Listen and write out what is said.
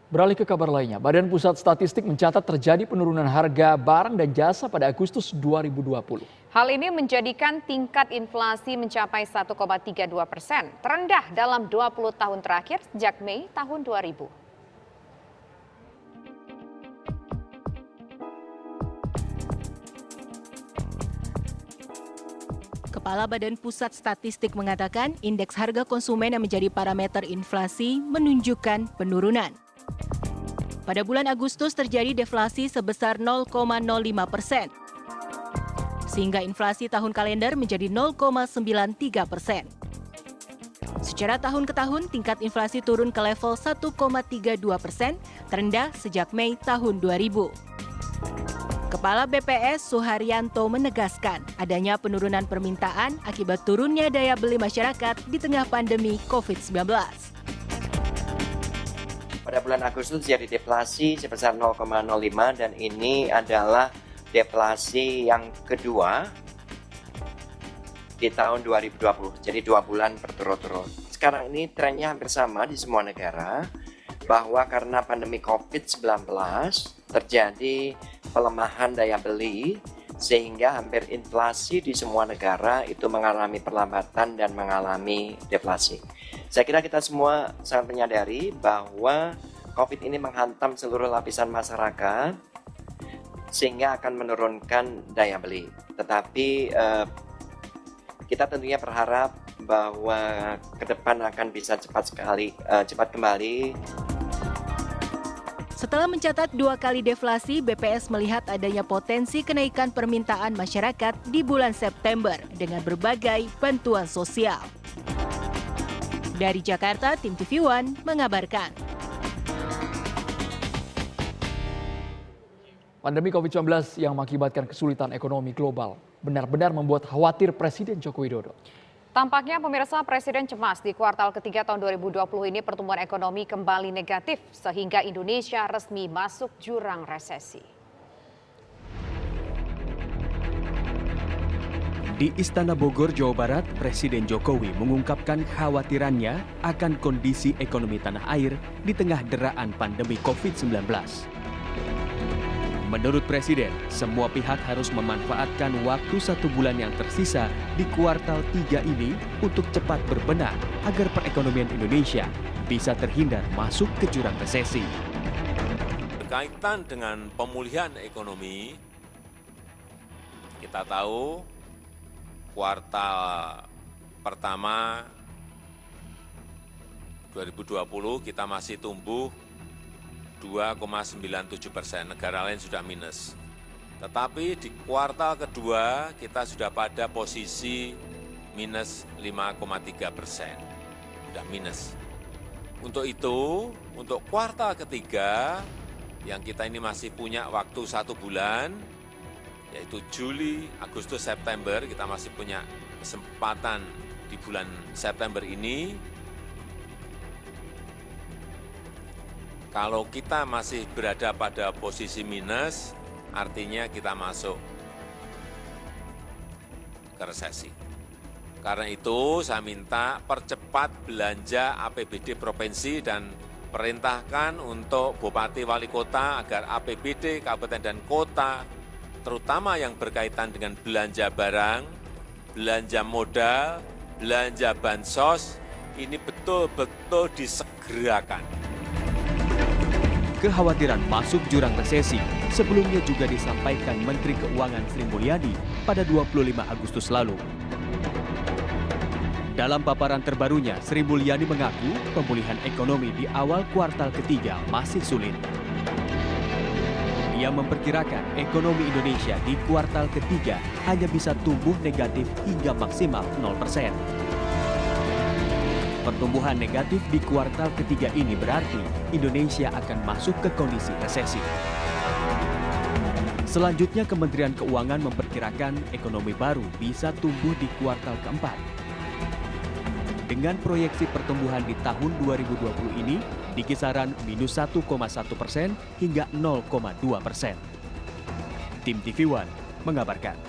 Beralih ke kabar lainnya, Badan Pusat Statistik mencatat terjadi penurunan harga barang dan jasa pada Agustus 2020. Hal ini menjadikan tingkat inflasi mencapai 1,32%, terendah dalam 20 tahun terakhir sejak Mei tahun 2000. Kepala Badan Pusat Statistik mengatakan indeks harga konsumen yang menjadi parameter inflasi menunjukkan penurunan. Pada bulan Agustus terjadi deflasi sebesar 0,05%, sehingga inflasi tahun kalender menjadi 0,93%. Secara tahun ke tahun, tingkat inflasi turun ke level 1,32%, terendah sejak Mei tahun 2000. Kepala BPS Suharyanto menegaskan adanya penurunan permintaan akibat turunnya daya beli masyarakat di tengah pandemi COVID-19. Pada bulan Agustus terjadi deflasi sebesar 0,05 dan ini adalah deflasi yang kedua di tahun 2020. Jadi 2 bulan berturut-turut. Sekarang ini trennya hampir sama di semua negara bahwa karena pandemi COVID-19 terjadi pelemahan daya beli sehingga hampir inflasi di semua negara itu mengalami perlambatan dan mengalami deflasi. Saya kira kita semua sangat menyadari bahwa COVID ini menghantam seluruh lapisan masyarakat sehingga akan menurunkan daya beli. Tetapi kita tentunya berharap bahwa ke depan akan bisa cepat kembali. Setelah mencatat 2 kali deflasi, BPS melihat adanya potensi kenaikan permintaan masyarakat di bulan September dengan berbagai bantuan sosial. Dari Jakarta, Tim TV One mengabarkan. Pandemi COVID-19 yang mengakibatkan kesulitan ekonomi global benar-benar membuat khawatir Presiden Joko Widodo. Tampaknya pemirsa, Presiden cemas di kuartal ketiga tahun 2020 ini pertumbuhan ekonomi kembali negatif sehingga Indonesia resmi masuk jurang resesi. Di Istana Bogor, Jawa Barat, Presiden Jokowi mengungkapkan kekhawatirannya akan kondisi ekonomi tanah air di tengah deraan pandemi COVID-19. Menurut Presiden, semua pihak harus memanfaatkan waktu 1 bulan yang tersisa di kuartal 3 ini untuk cepat berbenah agar perekonomian Indonesia bisa terhindar masuk ke jurang resesi. Berkaitan dengan pemulihan ekonomi, kita tahu kuartal pertama 2020 kita masih tumbuh 2,97%, negara lain sudah minus. Tetapi di kuartal kedua kita sudah pada posisi minus 5,3%, sudah minus. Untuk itu, untuk kuartal ketiga yang kita ini masih punya waktu 1 bulan, yaitu Juli, Agustus, September, kita masih punya kesempatan di bulan September ini. Kalau kita masih berada pada posisi minus, artinya kita masuk ke resesi. Karena itu saya minta percepat belanja APBD provinsi dan perintahkan untuk Bupati Wali Kota agar APBD kabupaten dan kota, terutama yang berkaitan dengan belanja barang, belanja modal, belanja bansos, ini betul-betul disegerakan. Kekhawatiran masuk jurang resesi sebelumnya juga disampaikan Menteri Keuangan Sri Mulyani pada 25 Agustus lalu. Dalam paparan terbarunya, Sri Mulyani mengaku pemulihan ekonomi di awal kuartal ketiga masih sulit. Ia memperkirakan ekonomi Indonesia di kuartal ketiga hanya bisa tumbuh negatif hingga maksimal 0%. Pertumbuhan negatif di kuartal ketiga ini berarti Indonesia akan masuk ke kondisi resesi. Selanjutnya, Kementerian Keuangan memperkirakan ekonomi baru bisa tumbuh di kuartal keempat. Dengan proyeksi pertumbuhan di tahun 2020 ini di kisaran minus 1,1% hingga 0,2%. Tim TV One mengabarkan.